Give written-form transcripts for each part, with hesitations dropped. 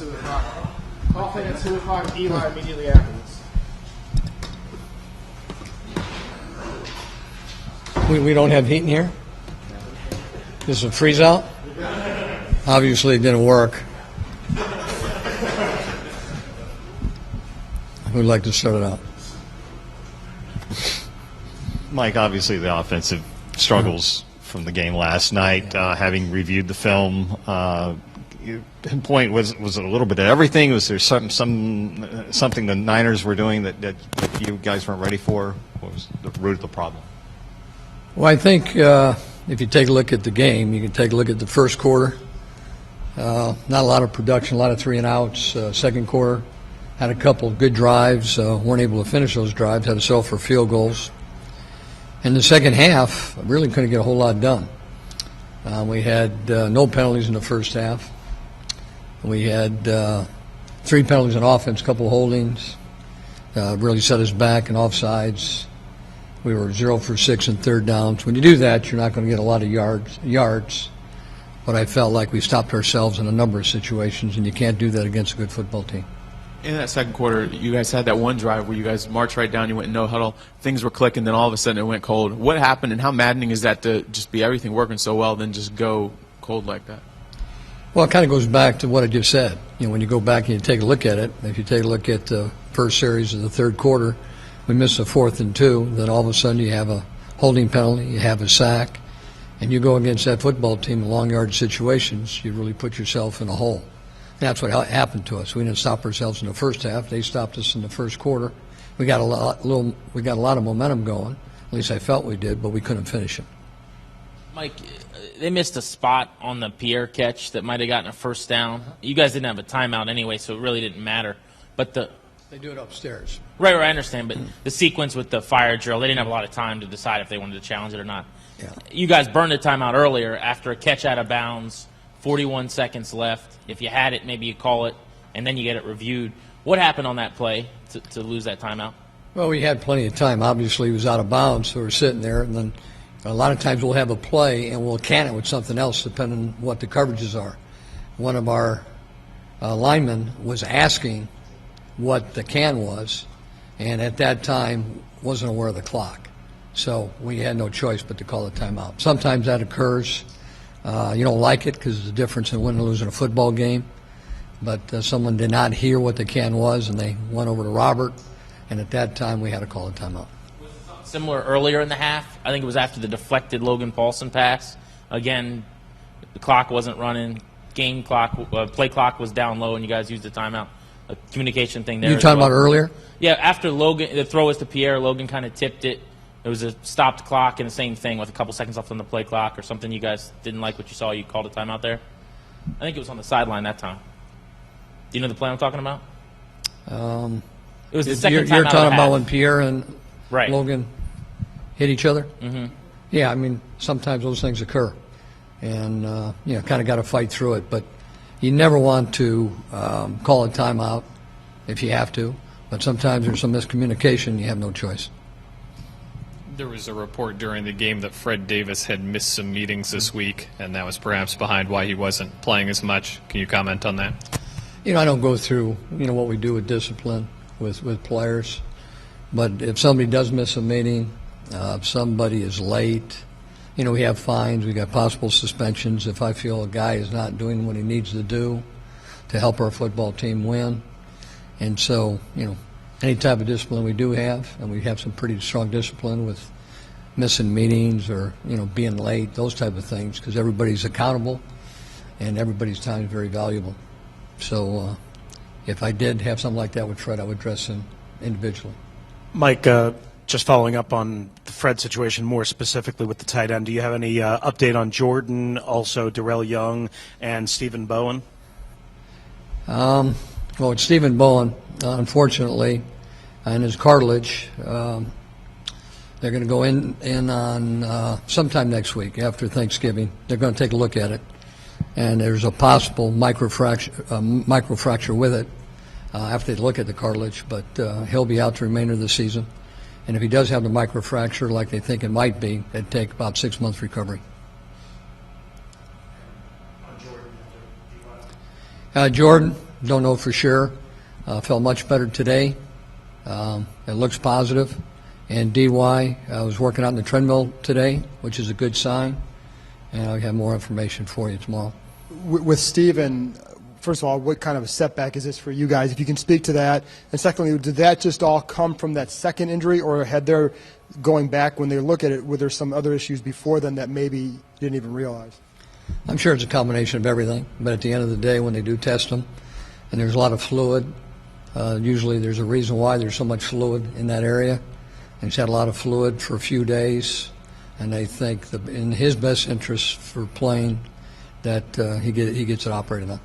2 o'clock. Coughing at 2 o'clock, Eli immediately afterwards. We don't have heat in here? This is a freeze out? Obviously it didn't work. Who'd like to start it out? Mike, obviously the offensive struggles from the game last night, having reviewed the film, point was it a little bit of everything? Was there something the Niners were doing that you guys weren't ready for? What was the root of the problem? Well, I think if you take a look at the game, you can take a look at the first quarter. Not a lot of production, a lot of 3-and-outs. Second quarter, had a couple of good drives, weren't able to finish those drives, had to settle for field goals. In the second half, really couldn't get a whole lot done. We had no penalties in the first half. We had 3 penalties on offense, a couple of holdings. Really set us back in offsides. We were 0 for 6 in third downs. When you do that, you're not going to get a lot of yards. But I felt like we stopped ourselves in a number of situations, and you can't do that against a good football team. In that second quarter, you guys had that one drive where you guys marched right down, you went no huddle, things were clicking, then all of a sudden it went cold. What happened, and how maddening is that to just be everything working so well, then just go cold like that? Well, it kind of goes back to what I just said. When you go back and you take a look at it, if you take a look at the first series of the third quarter, we missed a 4th and 2, then all of a sudden you have a holding penalty, you have a sack, and you go against that football team in long yard situations, you really put yourself in a hole. That's what happened to us. We didn't stop ourselves in the first half. They stopped us in the first quarter. We got a lot of momentum going. At least I felt we did, but we couldn't finish it. Mike, they missed a spot on the Pierre catch that might have gotten a first down. You guys didn't have a timeout anyway, so it really didn't matter. But they do it upstairs. Right, I understand. But the sequence with the fire drill, they didn't have a lot of time to decide if they wanted to challenge it or not. Yeah. You guys burned a timeout earlier after a catch out of bounds. 41 seconds left. If you had it, maybe you call it, and then you get it reviewed. What happened on that play to lose that timeout? Well, we had plenty of time. Obviously, he was out of bounds, so we're sitting there, and then a lot of times we'll have a play, and we'll can it with something else, depending on what the coverages are. One of our linemen was asking what the can was, and at that time wasn't aware of the clock. So we had no choice but to call a timeout. Sometimes that occurs. You don't like it because there's a difference in winning and losing a football game. But someone did not hear what the can was, and they went over to Robert, and at that time we had to call a timeout. Similar earlier in the half. I think it was after the deflected Logan Paulson pass. Again, the clock wasn't running. Game clock, play clock was down low, and you guys used the timeout. A communication thing there. You talking about earlier? Yeah, after Logan, the throw was to Pierre. Logan kind of tipped it. There was a stopped clock and the same thing with a couple seconds left on the play clock or something. You guys didn't like what you saw. You called a timeout there. I think it was on the sideline that time. Do you know the play I'm talking about? It was the second time You're talking about when Pierre and Logan hit each other? Mm-hmm. Yeah, I mean, sometimes those things occur. And, kind of got to fight through it. But you never want to call a timeout if you have to. But sometimes there's some miscommunication. You have no choice. There was a report during the game that Fred Davis had missed some meetings this week, and that was perhaps behind why he wasn't playing as much. Can you comment on that? I don't go through, what we do with discipline with players. But if somebody does miss a meeting, if somebody is late, we have fines. We got possible suspensions. If I feel a guy is not doing what he needs to do to help our football team win. And so, any type of discipline we do have, and we have some pretty strong discipline with missing meetings or, being late, those type of things, because everybody's accountable and everybody's time is very valuable. So if I did have something like that with Fred, I would address him individually. Mike, just following up on the Fred situation more specifically with the tight end, do you have any update on Jordan, also Darrell Young, and Stephen Bowen? Well, with Stephen Bowen, unfortunately, and his cartilage, they're going to go in on sometime next week after Thanksgiving. They're going to take a look at it, and there's a possible microfracture with it after they look at the cartilage. But he'll be out the remainder of the season, and if he does have the microfracture, like they think it might be, it'd take about 6 months recovery. Jordan, don't know for sure. Felt much better today. It looks positive. And DY was working out in the treadmill today, which is a good sign. And I'll have more information for you tomorrow. With Steven, first of all, what kind of a setback is this for you guys, if you can speak to that? And secondly, did that just all come from that second injury, or had there, going back when they look at it, were there some other issues before then that maybe you didn't even realize? I'm sure it's a combination of everything, but at the end of the day, when they do test them, and there's a lot of fluid, usually there's a reason why there's so much fluid in that area. And he's had a lot of fluid for a few days, and they think that in his best interest for playing that he gets it operated on.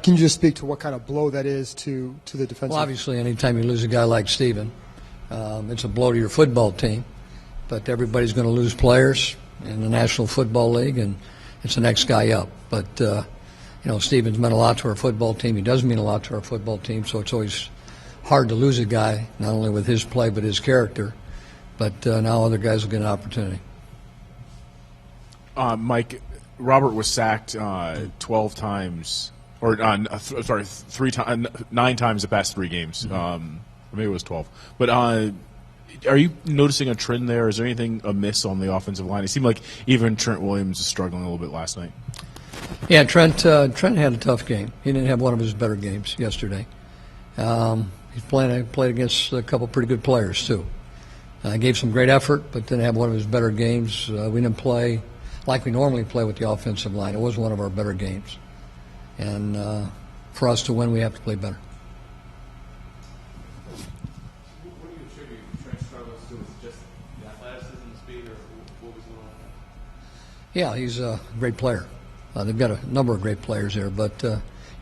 Can you just speak to what kind of blow that is to the defensive? Well, obviously, anytime you lose a guy like Steven, it's a blow to your football team. But everybody's going to lose players in the National Football League, and it's the next guy up. But, Steven's meant a lot to our football team. He does mean a lot to our football team, so it's always hard to lose a guy, not only with his play but his character. But now other guys will get an opportunity. Mike, Robert was sacked 12 times, or 9 times the past 3 games. Or maybe it was 12. But are you noticing a trend there? Is there anything amiss on the offensive line? It seemed like even Trent Williams is struggling a little bit last night. Yeah, Trent had a tough game. He didn't have one of his better games yesterday. He's played against a couple pretty good players, too. Gave some great effort, but didn't have one of his better games. We didn't play like we normally play with the offensive line. It was one of our better games. And for us to win, we have to play better. What do you attribute Trent's struggles to? Is it just the athleticism, the speed, or what was going on? Yeah, he's a great player. They've got a number of great players there, but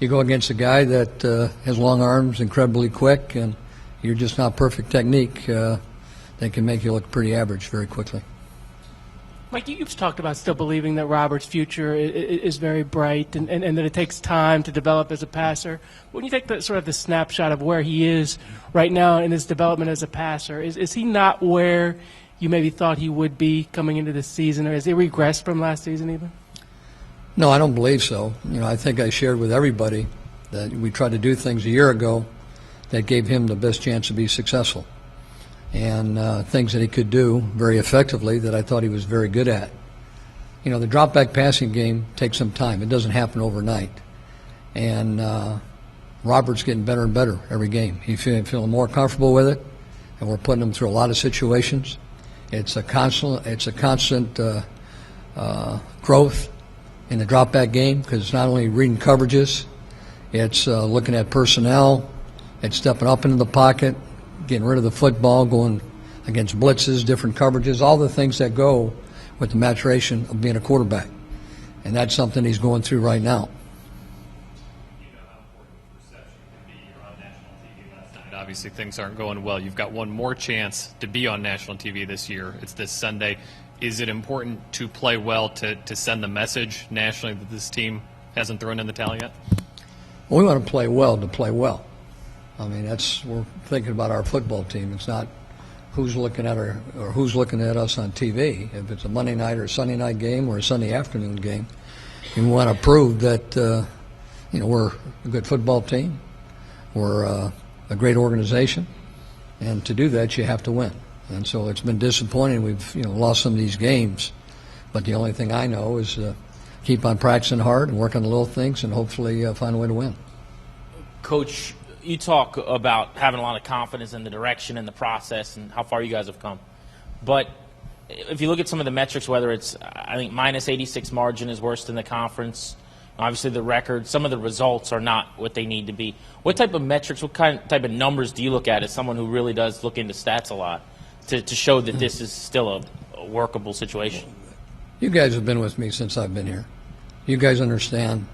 you go against a guy that has long arms, incredibly quick, and you're just not perfect technique. They can make you look pretty average very quickly. Mike, you've talked about still believing that Robert's future is very bright and that it takes time to develop as a passer. When you take the snapshot of where he is right now in his development as a passer, is he not where you maybe thought he would be coming into this season, or has he regressed from last season even? No, I don't believe so. I think I shared with everybody that we tried to do things a year ago that gave him the best chance to be successful. And things that he could do very effectively that I thought he was very good at. The drop-back passing game takes some time. It doesn't happen overnight. And Robert's getting better and better every game. He's feeling more comfortable with it, and we're putting him through a lot of situations. It's a constant growth in the drop-back game, because it's not only reading coverages, it's looking at personnel, it's stepping up into the pocket, getting rid of the football, going against blitzes, different coverages, all the things that go with the maturation of being a quarterback. And that's something he's going through right now. Obviously, things aren't going well. You've got one more chance to be on national TV this year. It's this Sunday. Is it important to play well to send the message nationally that this team hasn't thrown in the towel yet? Well, we want to play well to play well. I mean, we're thinking about our football team. It's not who's looking at who's looking at us on TV. If it's a Monday night or a Sunday night game or a Sunday afternoon game, we want to prove that we're a good football team. We're a great organization, and to do that, you have to win. And so it's been disappointing. We've lost some of these games, but the only thing I know is keep on practicing hard and work on the little things, and hopefully find a way to win. Coach, you talk about having a lot of confidence in the direction and the process and how far you guys have come. But if you look at some of the metrics, whether it's, I think, minus 86 margin is worse than the conference. Obviously, the record, some of the results are not what they need to be. What type of metrics, what type of numbers do you look at as someone who really does look into stats a lot to show that this is still a workable situation? You guys have been with me since I've been here. You guys understand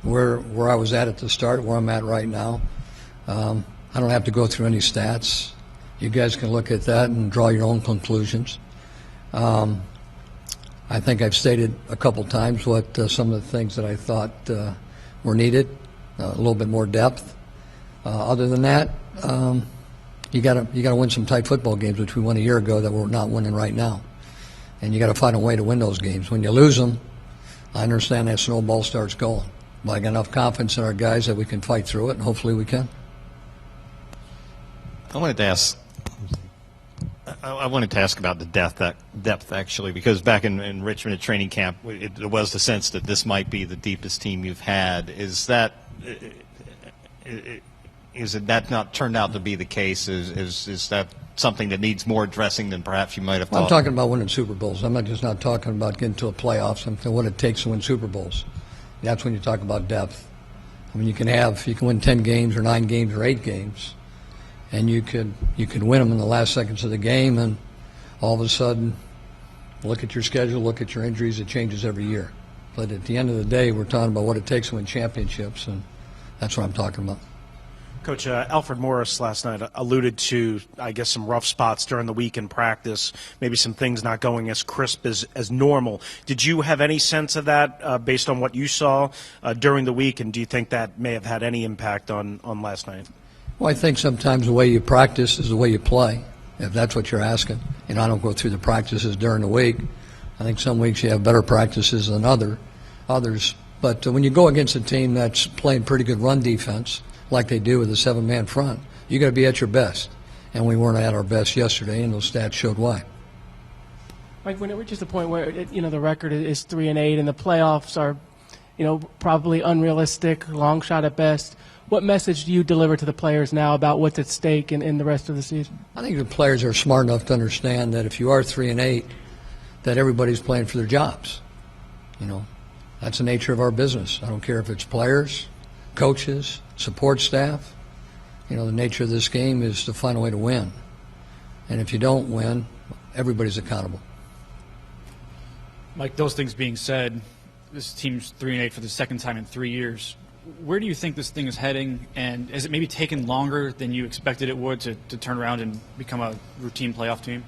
where I was at the start, where I'm at right now. I don't have to go through any stats. You guys can look at that and draw your own conclusions. I think I've stated a couple times what some of the things that I thought were needed, a little bit more depth. Other than that, you got to win some tight football games, which we won a year ago that we're not winning right now. And you got to find a way to win those games. When you lose them, I understand that snowball starts going. But I got enough confidence in our guys that we can fight through it, and hopefully we can. I wanted to ask about the depth actually, because back in Richmond at training camp, it was the sense that this might be the deepest team you've had. Is that not turned out to be the case? Is that something that needs more addressing than perhaps you might have thought? I'm talking about winning Super Bowls. I'm not talking about getting to a playoffs. I'm talking what it takes to win Super Bowls. That's when you talk about depth. I mean, you can win 10 games or 9 games or 8 games, and you could win them in the last seconds of the game, and all of a sudden, look at your schedule, look at your injuries. It changes every year. But at the end of the day, we're talking about what it takes to win championships, and that's what I'm talking about. Coach, Alfred Morris last night alluded to, I guess, some rough spots during the week in practice, maybe some things not going as crisp as normal. Did you have any sense of that based on what you saw during the week, and do you think that may have had any impact on last night? Well, I think sometimes the way you practice is the way you play, if that's what you're asking. I don't go through the practices during the week. I think some weeks you have better practices than others. But when you go against a team that's playing pretty good run defense, like they do with a 7-man front, you got to be at your best. And we weren't at our best yesterday, and those stats showed why. Mike, when it reaches the point where the record is 3-8 and the playoffs are, probably unrealistic, long shot at best, what message do you deliver to the players now about what's at stake in the rest of the season? I think the players are smart enough to understand that if you are 3-8, that everybody's playing for their jobs. That's the nature of our business. I don't care if it's players, coaches, support staff. The nature of this game is to find a way to win. And if you don't win, everybody's accountable. Mike, those things being said, this team's 3-8 for the second time in 3 years. Where do you think this thing is heading, and has it maybe taken longer than you expected it would to turn around and become a routine playoff team?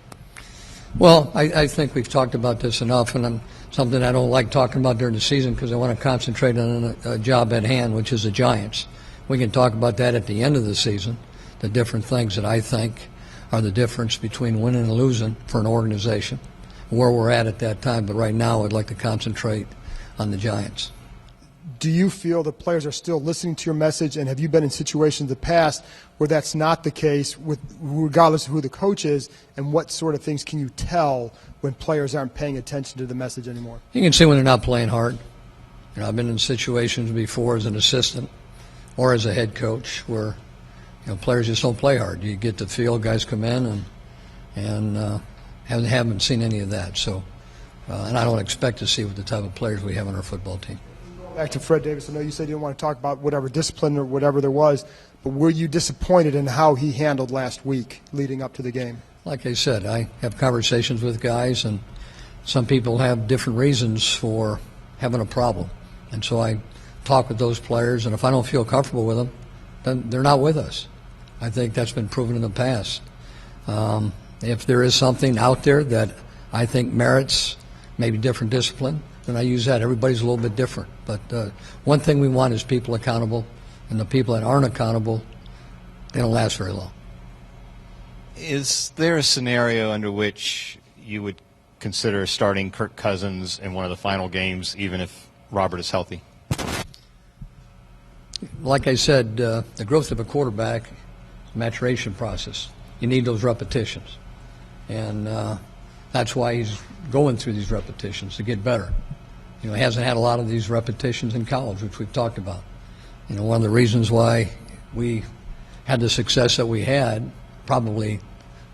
Well, I think we've talked about this enough, and something I don't like talking about during the season because I want to concentrate on a job at hand, which is the Giants. We can talk about that at the end of the season, the different things that I think are the difference between winning and losing for an organization, where we're at that time. But right now I'd like to concentrate on the Giants. Do you feel the players are still listening to your message, and have you been in situations in the past where that's not the case, regardless of who the coach is, and what sort of things can you tell when players aren't paying attention to the message anymore? You can see when they're not playing hard. I've been in situations before as an assistant or as a head coach where players just don't play hard. You get the feel, guys come in and haven't seen any of that. So, and I don't expect to see with the type of players we have on our football team. Back to Fred Davis, I know you said you didn't want to talk about whatever discipline or whatever there was, but were you disappointed in how he handled last week leading up to the game? Like I said, I have conversations with guys, and some people have different reasons for having a problem. And so I talk with those players, and if I don't feel comfortable with them, then they're not with us. I think that's been proven in the past. If there is something out there that I think merits maybe different discipline, then I use that. Everybody's a little bit different. But one thing we want is people accountable, and the people that aren't accountable, they don't last very long. Is there a scenario under which you would consider starting Kirk Cousins in one of the final games, even if Robert is healthy? Like I said, the growth of a quarterback is a maturation process. You need those repetitions. And that's why he's going through these repetitions, to get better. He hasn't had a lot of these repetitions in college, which we've talked about. One of the reasons why we had the success that we had, probably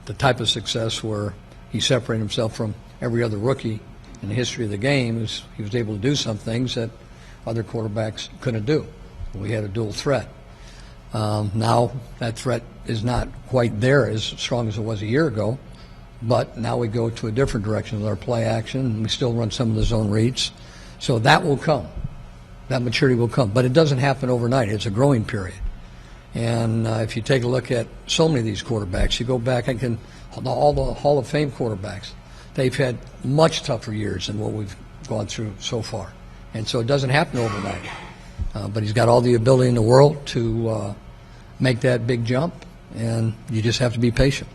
the type of success where he separated himself from every other rookie in the history of the game, is he was able to do some things that other quarterbacks couldn't do. We had a dual threat. Now that threat is not quite there as strong as it was a year ago, but now we go to a different direction with our play action, and we still run some of the zone reads. So that will come. That maturity will come. But it doesn't happen overnight. It's a growing period. And if you take a look at so many of these quarterbacks, you go back, all the Hall of Fame quarterbacks, they've had much tougher years than what we've gone through so far. And so it doesn't happen overnight. But he's got all the ability in the world to make that big jump, and you just have to be patient.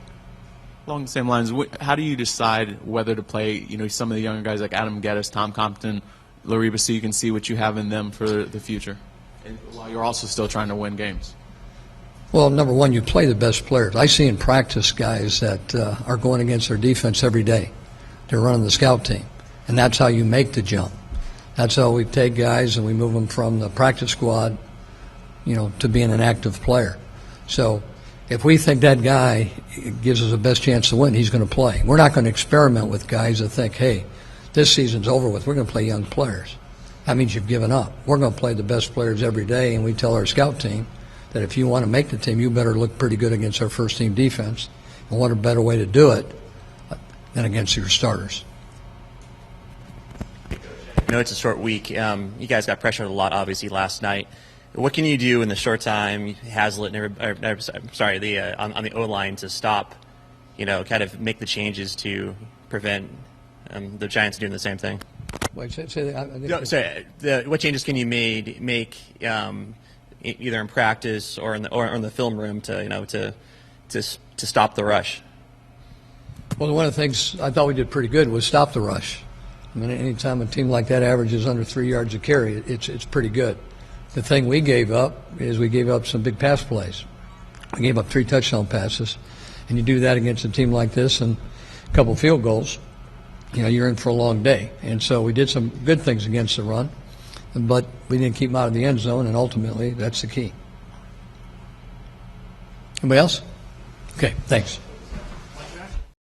Along the same lines, how do you decide whether to play, some of the younger guys like Adam Geddes, Tom Compton, Lariba so you can see what you have in them for the future, and while you're also still trying to win games? Well, number one, you play the best players. I see in practice guys that are going against their defense every day. They're running the scout team, and that's how you make the jump. That's how we take guys and we move them from the practice squad, to being an active player. So if we think that guy gives us the best chance to win, he's going to play. We're not going to experiment with guys that think, hey, this season's over with. We're going to play young players. That means you've given up. We're going to play the best players every day, and we tell our scout team that if you want to make the team, you better look pretty good against our first-team defense. And what a better way to do it than against your starters. I know it's a short week. You guys got pressured a lot, obviously, last night. What can you do in the short time, Hazlitt on the O-line to stop, kind of make the changes to prevent the Giants doing the same thing? Wait, say that. What changes can you make either in practice or in the film room to stop the rush? Well, one of the things I thought we did pretty good was stop the rush. I mean, anytime a team like that averages under 3 yards a carry, it's pretty good. The thing we gave up is we gave up some big pass plays. We gave up 3 touchdown passes, and you do that against a team like this and a couple field goals, you're in for a long day. And so we did some good things against the run, but we didn't keep them out of the end zone, and ultimately that's the key. Anybody else? Okay, thanks.